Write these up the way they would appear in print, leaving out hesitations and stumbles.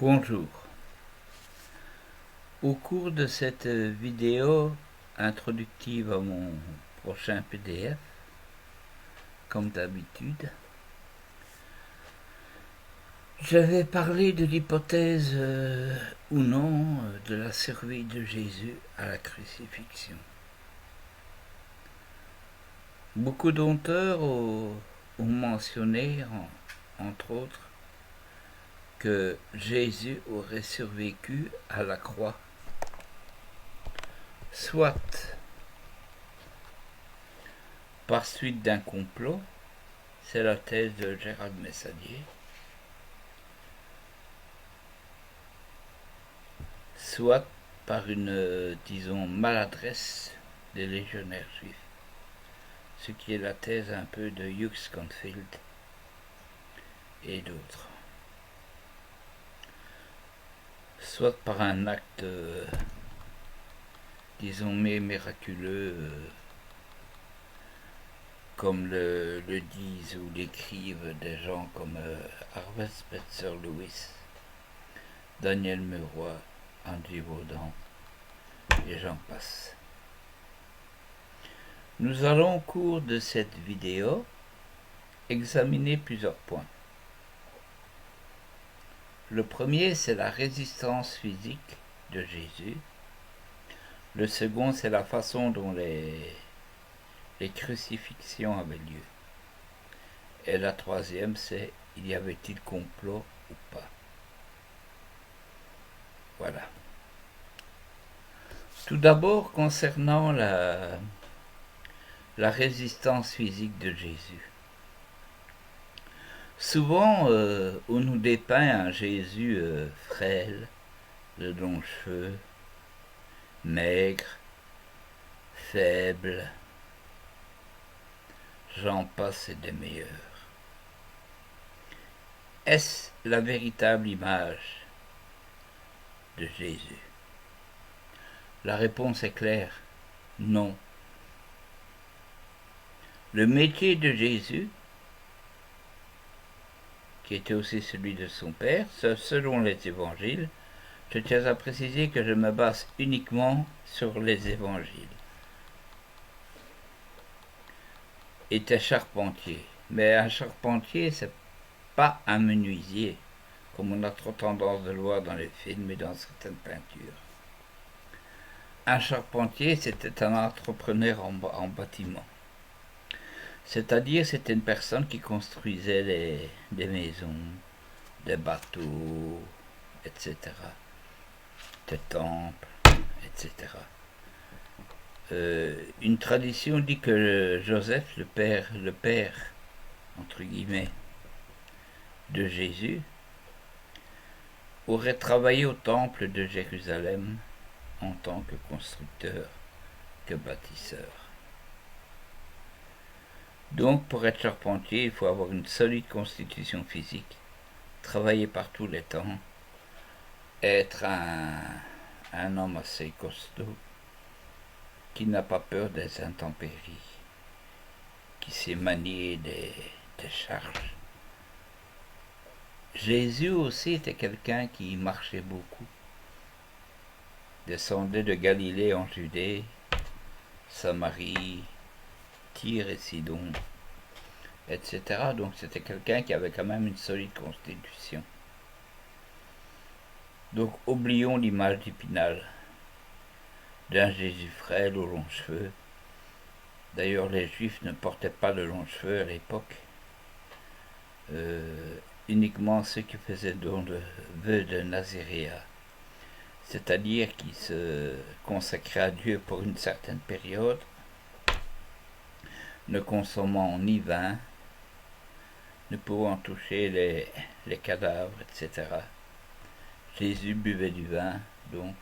Bonjour. Au cours de cette vidéo introductive à mon prochain PDF, comme d'habitude, je vais parler de l'hypothèse ou non de la survie de Jésus à la crucifixion. Beaucoup d'auteurs ont mentionné, entre autres, que Jésus aurait survécu à la croix, soit par suite d'un complot, c'est la thèse de Gérald Messadier, soit par une, disons, maladresse des légionnaires juifs, ce qui est la thèse un peu de Hugh Schonfield et d'autres. Soit par un acte, disons, miraculeux, comme le disent ou l'écrivent des gens comme Harvey Spencer Lewis, Daniel Meroy, André Baudin, et j'en passe. Nous allons au cours de cette vidéo examiner plusieurs points. Le premier, c'est la résistance physique de Jésus. Le second, c'est la façon dont les crucifixions avaient lieu. Et la troisième, c'est y avait-il complot ou pas. Voilà. Tout d'abord, concernant la résistance physique de Jésus. Souvent, on nous dépeint un Jésus frêle, de longs cheveux, maigre, faible, j'en passe et des meilleurs. Est-ce la véritable image de Jésus? La réponse est claire, non. Le métier de Jésus, qui était aussi celui de son Père, selon les évangiles, je tiens à préciser que je me base uniquement sur les évangiles, était charpentier. Mais un charpentier, c'est pas un menuisier, comme on a trop tendance de le voir dans les films et dans certaines peintures. Un charpentier, c'était un entrepreneur en bâtiment. C'est-à-dire, c'était une personne qui construisait des maisons, des bateaux, etc., des temples, etc. Une tradition dit que Joseph, le père, entre guillemets, de Jésus, aurait travaillé au temple de Jérusalem en tant que constructeur, que bâtisseur. Donc, pour être charpentier, il faut avoir une solide constitution physique, travailler par tous les temps, être un homme assez costaud, qui n'a pas peur des intempéries, qui sait manier des charges. Jésus aussi était quelqu'un qui marchait beaucoup, descendait de Galilée en Judée, Samarie, Tyr et Sidon, etc. Donc c'était quelqu'un qui avait quand même une solide constitution. Donc oublions l'image d'Épinal, d'un Jésus frêle aux longs cheveux. D'ailleurs, les Juifs ne portaient pas de longs cheveux à l'époque. Uniquement ceux qui faisaient don de vœux de Naziréa, c'est-à-dire qui se consacraient à Dieu pour une certaine période, ne consommant ni vin, ne pouvant toucher les cadavres, etc. Jésus buvait du vin, donc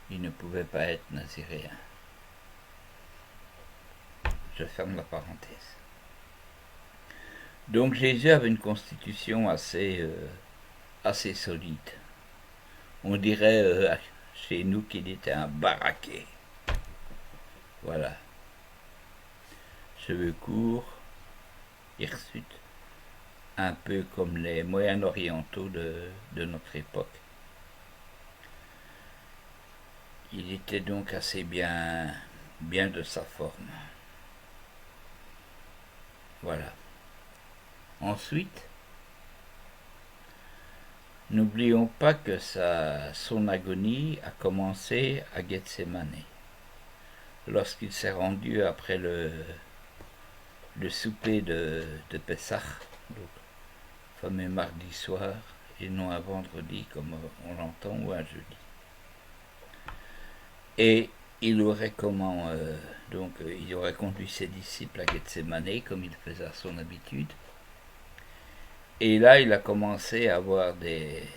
il ne pouvait pas être naziréen. Je ferme la parenthèse. Donc Jésus avait une constitution assez solide. On dirait chez nous qu'il était un baraqué. Voilà. Cheveux courts, hirsutes, un peu comme les moyen-orientaux de notre époque. Il était donc assez bien de sa forme. Voilà. Ensuite, n'oublions pas que son agonie a commencé à Gethsemane, lorsqu'il s'est rendu après le souper de Pessah, donc fameux mardi soir, et non un vendredi comme on l'entend, ou un jeudi. Et il aurait il aurait conduit ses disciples à Gethsemane comme il faisait à son habitude. Et là, il a commencé à avoir des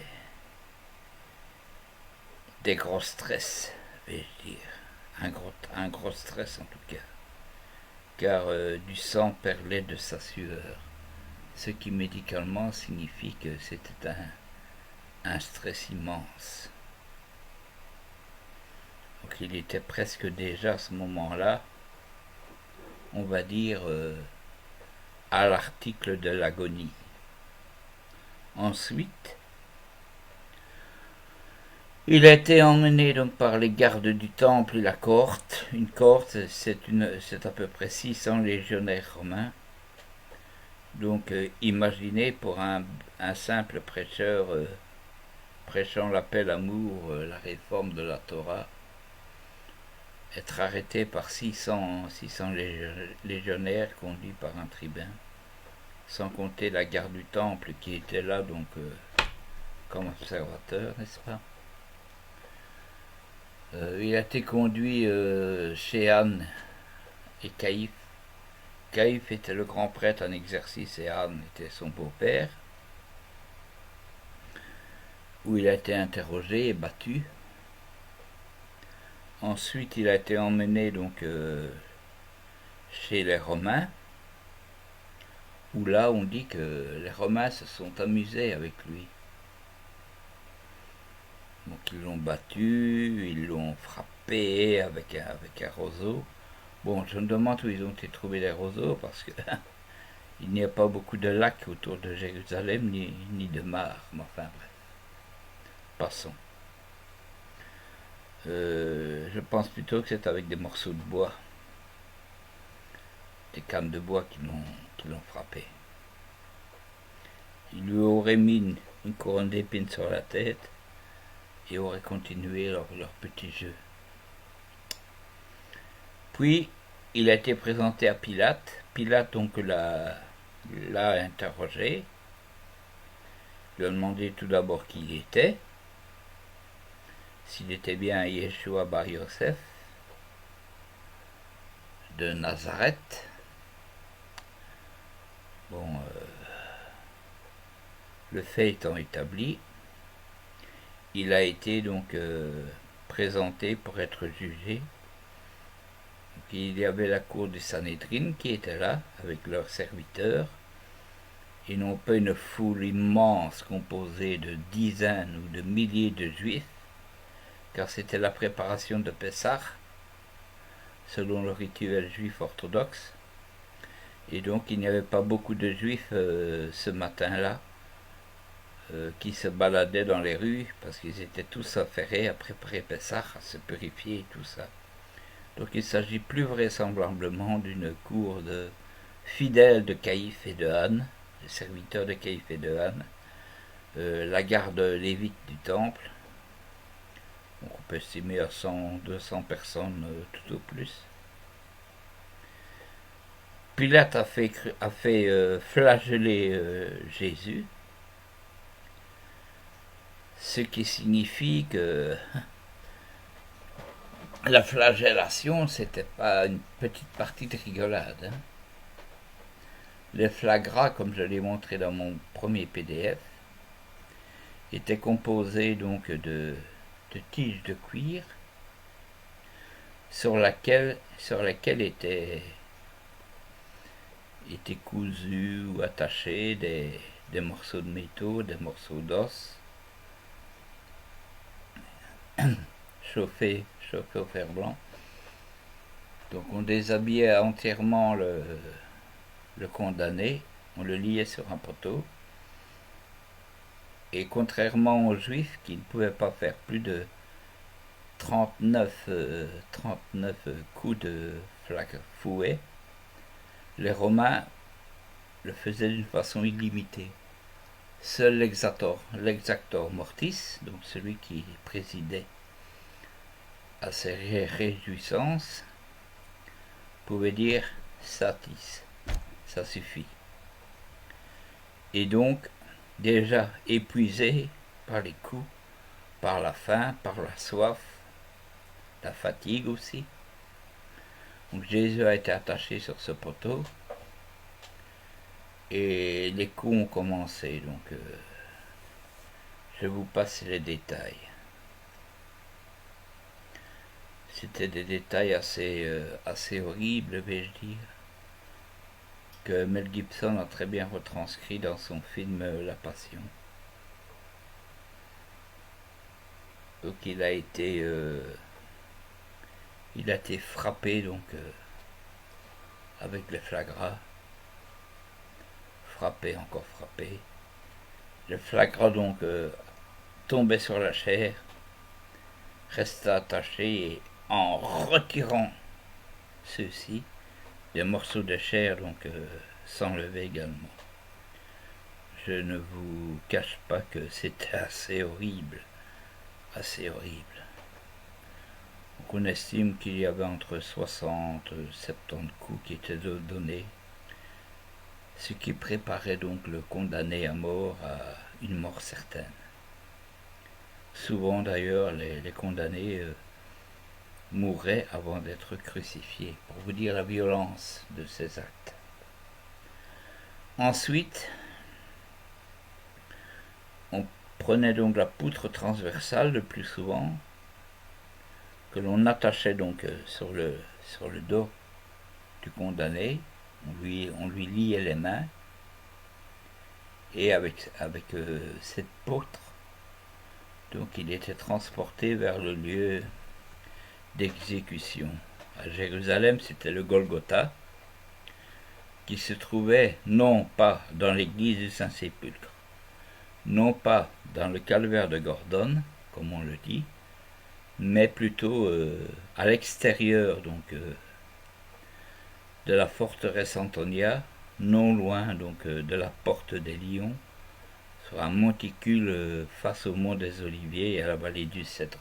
gros stress, vais-je dire. Un gros stress en tout cas. Car du sang perlait de sa sueur. Ce qui médicalement signifie que c'était un stress immense. Donc il était presque déjà à ce moment-là, on va dire, à l'article de l'agonie. Ensuite, il a été emmené donc par les gardes du temple et la cohorte. Une cohorte, c'est à peu près 600 légionnaires romains. Donc imaginez pour un simple prêcheur prêchant l'appel à Moore, la réforme de la Torah, être arrêté par 600 légionnaires conduits par un tribun, sans compter la garde du temple qui était là donc comme observateur, n'est-ce pas? Il a été conduit chez Anne et Caïphe. Caïphe était le grand prêtre en exercice et Anne était son beau-père, où il a été interrogé et battu. Ensuite, il a été emmené donc chez les Romains, où là on dit que les Romains se sont amusés avec lui. Donc ils l'ont battu, ils l'ont frappé avec un roseau. Bon, je me demande où ils ont été trouvés les roseaux, parce que il n'y a pas beaucoup de lacs autour de Jérusalem, ni de mares, mais enfin bref. Passons. Je pense plutôt que c'est avec des morceaux de bois, des cannes de bois qui l'ont frappé. Ils lui auraient mis une couronne d'épines sur la tête et auraient continué leur petit jeu. Puis, il a été présenté à Pilate. Pilate donc l'a interrogé, lui a demandé tout d'abord qui il était, s'il était bien Yeshua bar Yosef de Nazareth. Bon, le fait étant établi, il a été donc présenté pour être jugé. Donc, il y avait la cour du Sanhédrin qui était là avec leurs serviteurs, et non pas une foule immense composée de dizaines ou de milliers de juifs, car c'était la préparation de Pessah, selon le rituel juif orthodoxe, et donc il n'y avait pas beaucoup de juifs ce matin-là qui se baladaient dans les rues, parce qu'ils étaient tous affairés à préparer Pessah, à se purifier et tout ça. Donc il s'agit plus vraisemblablement d'une cour de fidèles de Caïphe et de Anne, des serviteurs de Caïphe et de Anne, la garde lévite du temple. Donc on peut estimer à 100-200 personnes tout au plus. Pilate a fait flageller Jésus, ce qui signifie que la flagellation, c'était pas une petite partie de rigolade. Hein. Les flagras, comme je l'ai montré dans mon premier PDF, étaient composés donc de tiges de cuir sur lesquelles étaient cousus ou attachés des morceaux de métaux, des morceaux d'os, chauffés au fer blanc. Donc on déshabillait entièrement le condamné, on le liait sur un poteau, et contrairement aux juifs qui ne pouvaient pas faire plus de 39 coups de fouet. Les Romains le faisaient d'une façon illimitée. Seul l'exactor mortis, donc celui qui présidait à ces réjouissances, pouvait dire satis, ça suffit. Et donc, déjà épuisé par les coups, par la faim, par la soif, la fatigue aussi. Donc Jésus a été attaché sur ce poteau et les coups ont commencé. Donc je vous passe les détails. C'était des détails assez horribles, vais-je dire, que Mel Gibson a très bien retranscrit dans son film La Passion. Donc il a été frappé donc avec les flagras, frappé, encore frappé. Le flagras donc tombait sur la chair, resta attaché et en retirant ceux-ci, des morceaux de chair donc s'enlevaient également. Je ne vous cache pas que c'était assez horrible, assez horrible. Donc on estime qu'il y avait entre 60 et 70 coups qui étaient donnés, ce qui préparait donc le condamné à mort à une mort certaine. Souvent d'ailleurs les condamnés mouraient avant d'être crucifiés, pour vous dire la violence de ces actes. Ensuite, on prenait donc la poutre transversale le plus souvent, que l'on attachait donc sur le dos du condamné, on lui liait les mains, et avec cette poutre, donc il était transporté vers le lieu d'exécution. À Jérusalem, c'était le Golgotha, qui se trouvait non pas dans l'église du Saint-Sépulcre, non pas dans le calvaire de Gordon, comme on le dit, mais plutôt à l'extérieur donc de la forteresse Antonia, non loin donc de la porte des Lions, sur un monticule face au mont des Oliviers et à la vallée du Cédron.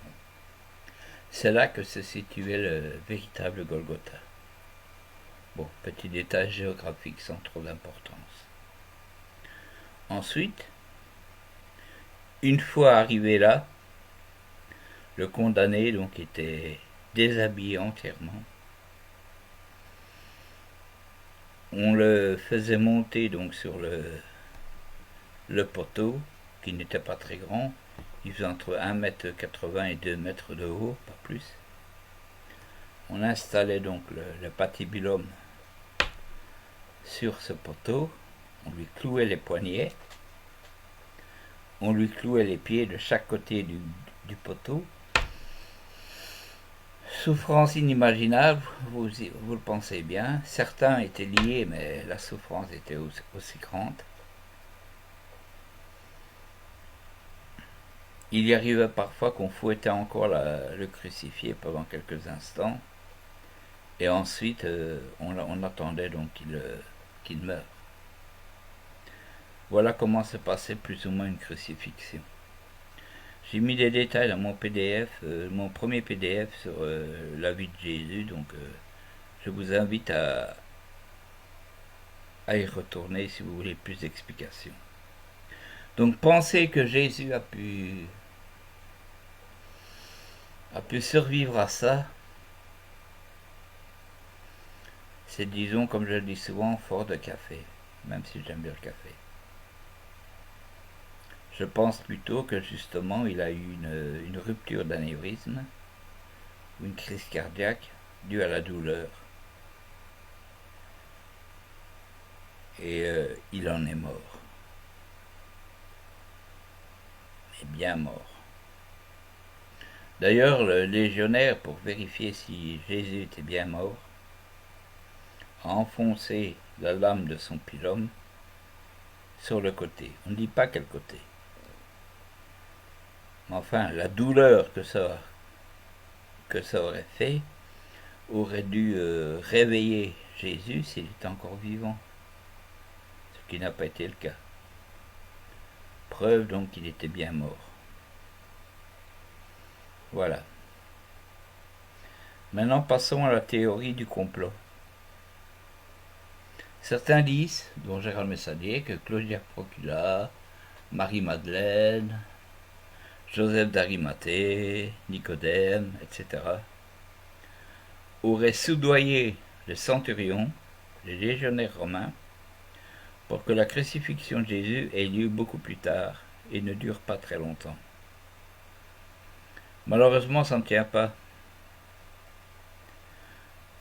C'est là que se situait le véritable Golgotha. Bon, petit détail géographique sans trop d'importance. Ensuite, une fois arrivé là, le condamné donc était déshabillé entièrement. On le faisait monter donc sur le poteau, qui n'était pas très grand. Il faisait entre 1,80 m et 2 m de haut, pas plus. On installait donc le patibulum sur ce poteau. On lui clouait les poignets. On lui clouait les pieds de chaque côté du poteau. Souffrance inimaginable, vous le pensez bien. Certains étaient liés, mais la souffrance était aussi grande. Il y arrivait parfois qu'on fouettait encore le crucifié pendant quelques instants, et ensuite on attendait donc qu'il meure. Voilà comment se passait plus ou moins une crucifixion. J'ai mis des détails dans mon PDF, mon premier PDF sur la vie de Jésus, donc je vous invite à y retourner si vous voulez plus d'explications. Donc pensez que Jésus a pu survivre à ça, c'est, disons, comme je le dis souvent, fort de café, même si j'aime bien le café. Je pense plutôt que justement il a eu une rupture d'anévrisme, ou une crise cardiaque due à la douleur. Et il en est mort. Mais bien mort. D'ailleurs, le légionnaire, pour vérifier si Jésus était bien mort, a enfoncé la lame de son pilum sur le côté. On ne dit pas quel côté. Mais enfin, la douleur que ça que ça aurait fait aurait dû réveiller Jésus s'il était encore vivant, ce qui n'a pas été le cas. Preuve donc qu'il était bien mort. Voilà. Maintenant passons à la théorie du complot. Certains disent, dont Gérald Messadier, que Claudia Procula, Marie-Madeleine, Joseph d'Arimathée, Nicodème, etc., auraient soudoyé les centurions, les légionnaires romains, pour que la crucifixion de Jésus ait lieu beaucoup plus tard et ne dure pas très longtemps. Malheureusement, ça ne tient pas.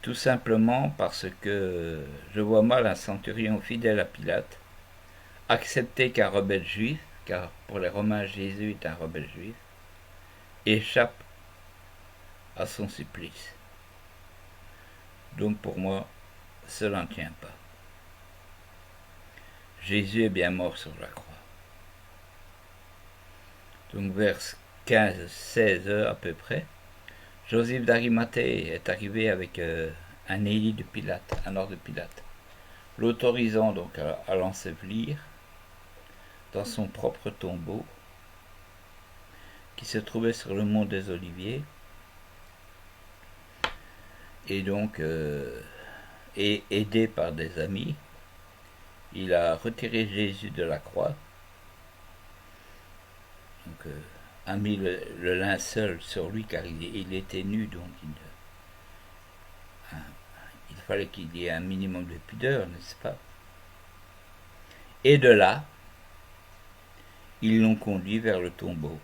Tout simplement parce que je vois mal un centurion fidèle à Pilate accepter qu'un rebelle juif, car pour les Romains Jésus est un rebelle juif, échappe à son supplice. Donc pour moi, cela ne tient pas. Jésus est bien mort sur la croix. Donc vers 15-16 heures à peu près, Joseph d'Arimathée est arrivé avec un élit de Pilate, un ordre de Pilate, l'autorisant donc à l'ensevelir dans son propre tombeau qui se trouvait sur le mont des Oliviers, et donc et aidé par des amis, il a retiré Jésus de la croix, donc a mis le linceul sur lui car il était nu, donc il fallait qu'il y ait un minimum de pudeur, n'est-ce pas? Et de là, ils l'ont conduit vers le tombeau,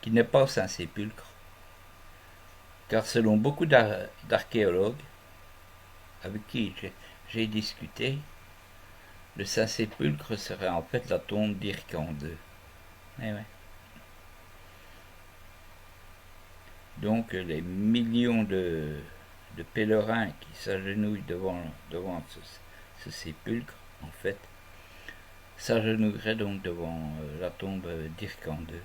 qui n'est pas au Saint-Sépulcre, car selon beaucoup d'archéologues avec qui j'ai discuté, le Saint-Sépulcre serait en fait la tombe d'Hyrcan II. Eh ouais. Donc les millions de pèlerins qui s'agenouillent devant ce sépulcre, en fait, s'agenouilleraient donc devant la tombe d'Hyrcan II,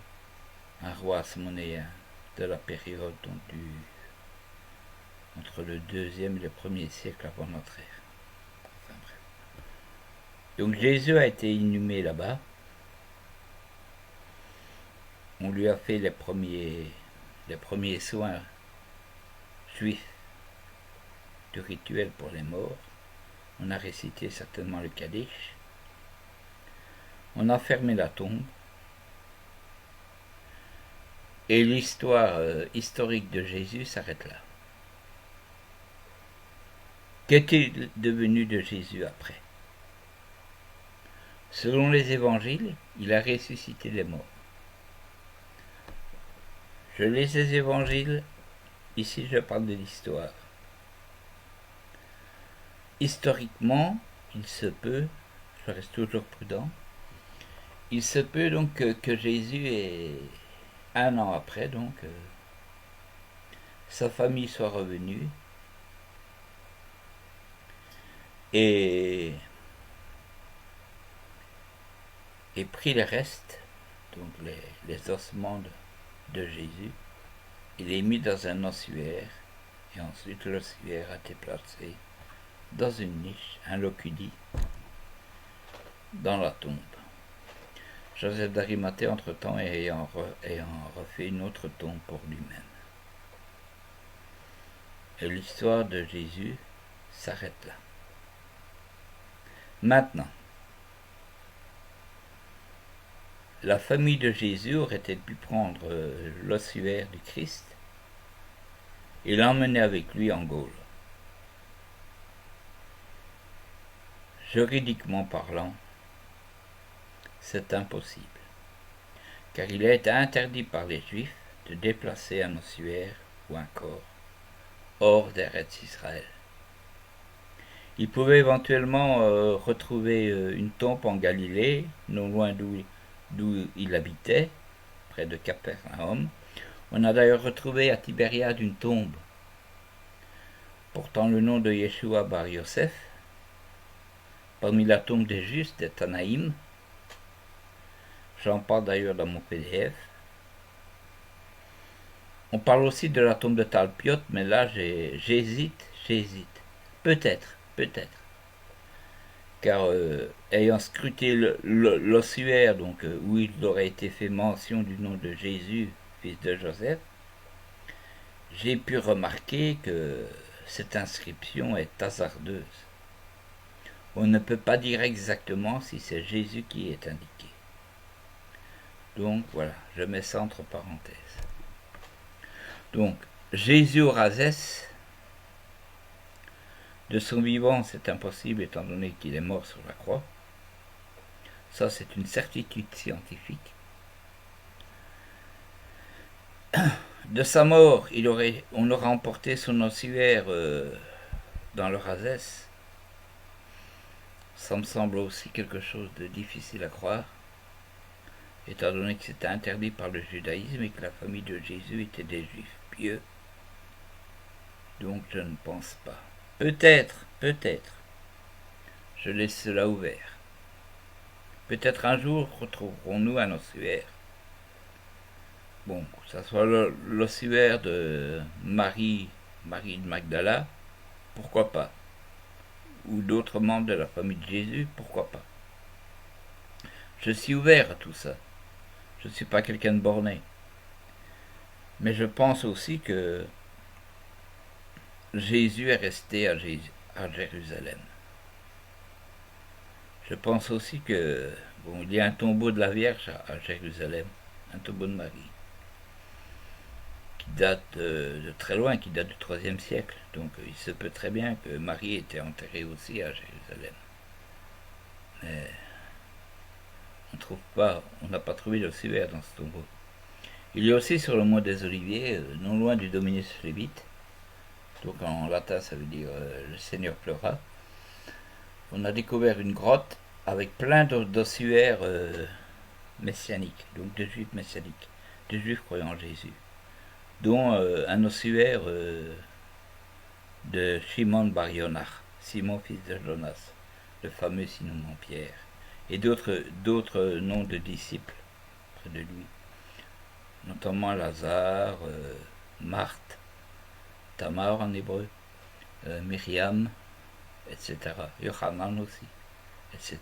un roi asmonéen de la période donc, entre le 2e et le 1er siècle avant notre ère. Enfin, bref. Donc Jésus a été inhumé là-bas. On lui a fait les premiers soins juifs du rituel pour les morts. On a récité certainement le Kaddish. On a fermé la tombe. Et l'histoire historique de Jésus s'arrête là. Qu'est-il devenu de Jésus après? Selon les évangiles, il a ressuscité les morts. Je lis les évangiles, ici je parle de l'histoire. Historiquement, il se peut, je reste toujours prudent, il se peut donc que Jésus ait, un an après, donc, sa famille soit revenue et pris les restes, donc les ossements de Jésus, il est mis dans un ossuaire, et ensuite l'ossuaire a été placé dans une niche, un locudi, dans la tombe. Joseph d'Arimathée, entre-temps, ayant refait une autre tombe pour lui-même. Et l'histoire de Jésus s'arrête là. Maintenant, la famille de Jésus aurait-elle pu prendre l'ossuaire du Christ et l'emmener avec lui en Gaule? Juridiquement parlant, c'est impossible, car il a été interdit par les Juifs de déplacer un ossuaire ou un corps hors d'Eretz Israël. Ils pouvaient éventuellement retrouver une tombe en Galilée, non loin d'où il habitait, près de Capernaum. On a d'ailleurs retrouvé à Tibériade une tombe portant le nom de Yeshua bar Yosef, parmi la tombe des justes des Tanaïm. J'en parle d'ailleurs dans mon PDF. On parle aussi de la tombe de Talpiot, mais là j'hésite. Peut-être, peut-être. Car ayant scruté l'ossuaire, donc où il aurait été fait mention du nom de Jésus, fils de Joseph, j'ai pu remarquer que cette inscription est hasardeuse. On ne peut pas dire exactement si c'est Jésus qui est indiqué. Donc voilà, je mets ça entre parenthèses. Donc, Jésus au Razès, de son vivant, c'est impossible étant donné qu'il est mort sur la croix. Ça, c'est une certitude scientifique. De sa mort, on aurait emporté son ossuaire dans le Razès. Ça me semble aussi quelque chose de difficile à croire, étant donné que c'était interdit par le judaïsme et que la famille de Jésus était des juifs pieux. Donc je ne pense pas. Peut-être. Je laisse cela ouvert. Peut-être un jour retrouverons-nous un ossuaire. Bon, que ce soit l'ossuaire de Marie de Magdala, pourquoi pas. Ou d'autres membres de la famille de Jésus, pourquoi pas. Je suis ouvert à tout ça. Je ne suis pas quelqu'un de borné. Mais je pense aussi que Jésus est resté à Jérusalem. Je pense aussi que il y a un tombeau de la Vierge à Jérusalem, un tombeau de Marie, qui date de très loin, qui date du IIIe siècle. Donc il se peut très bien que Marie était enterrée aussi à Jérusalem. Mais on n'a pas trouvé d'ossuaire dans ce tombeau. Il y a aussi sur le mont des Oliviers, non loin du Dominus Flevit, donc en latin ça veut dire le Seigneur pleura, on a découvert une grotte avec plein d'ossuaires messianiques, donc de juifs messianiques, de juifs croyant en Jésus, dont un ossuaire de Shimon Bar Yonach, Simon fils de Jonas, le fameux Simon Pierre, et d'autres noms de disciples près de lui, notamment Lazare, Marthe, Tamar en hébreu, Myriam, etc. Yohanan aussi, etc.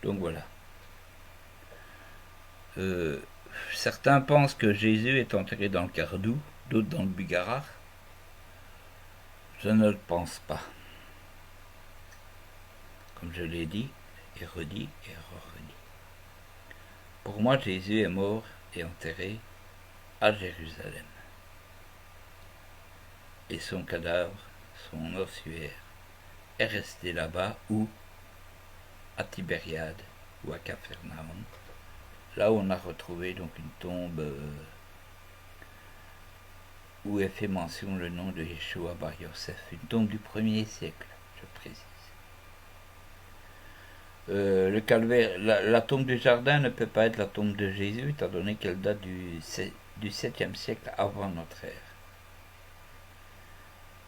Donc voilà. Certains pensent que Jésus est enterré dans le Cardou, d'autres dans le Bugarach. Je ne le pense pas. Comme je l'ai dit, et redit, et redit. Pour moi, Jésus est mort et enterré à Jérusalem. Et son cadavre, son ossuaire, est resté là-bas ou à Tibériade ou à Capharnaüm, là où on a retrouvé donc une tombe où est fait mention le nom de Yeshua Bar Yosef, une tombe du 1er siècle, je précise. Le calvaire, la tombe du jardin ne peut pas être la tombe de Jésus, étant donné qu'elle date du 7e siècle avant notre ère.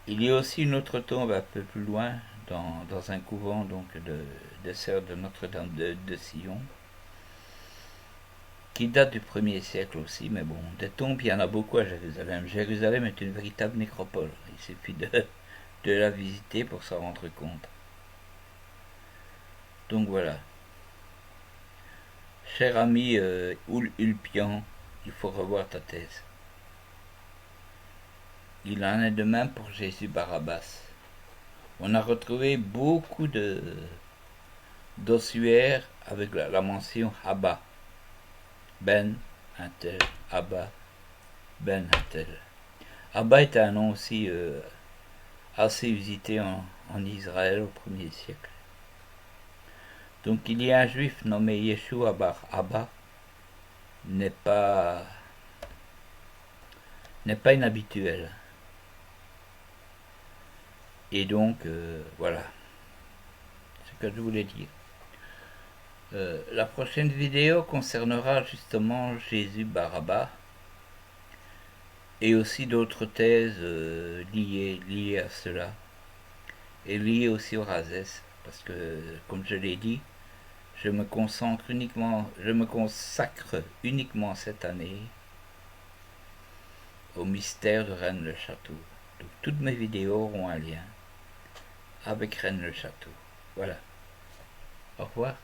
Il y a aussi une autre tombe un peu plus loin, dans un couvent donc de sœurs de Notre-Dame de Sion, qui date du 1er siècle aussi, mais bon, des tombes, il y en a beaucoup à Jérusalem. Jérusalem est une véritable nécropole, il suffit de la visiter pour s'en rendre compte. Donc voilà. Cher ami Ulpian, il faut revoir ta thèse. Il en est de même pour Jésus Barabbas. On a retrouvé beaucoup d'ossuaires avec la mention Abba. Ben, un tel, Abba, Ben, un tel. Abba est un nom aussi assez usité en Israël au 1er siècle. Donc il y a un juif nommé Yeshua Bar Abba, n'est pas inhabituel. Et donc, voilà ce que je voulais dire. La prochaine vidéo concernera justement Jésus Barabbas et aussi d'autres thèses liées à cela et liées aussi au Razès, parce que, comme je l'ai dit, je me consacre uniquement cette année au mystère de Rennes-le-Château. Donc toutes mes vidéos auront un lien avec Rennes-le-Château. Voilà. Au revoir.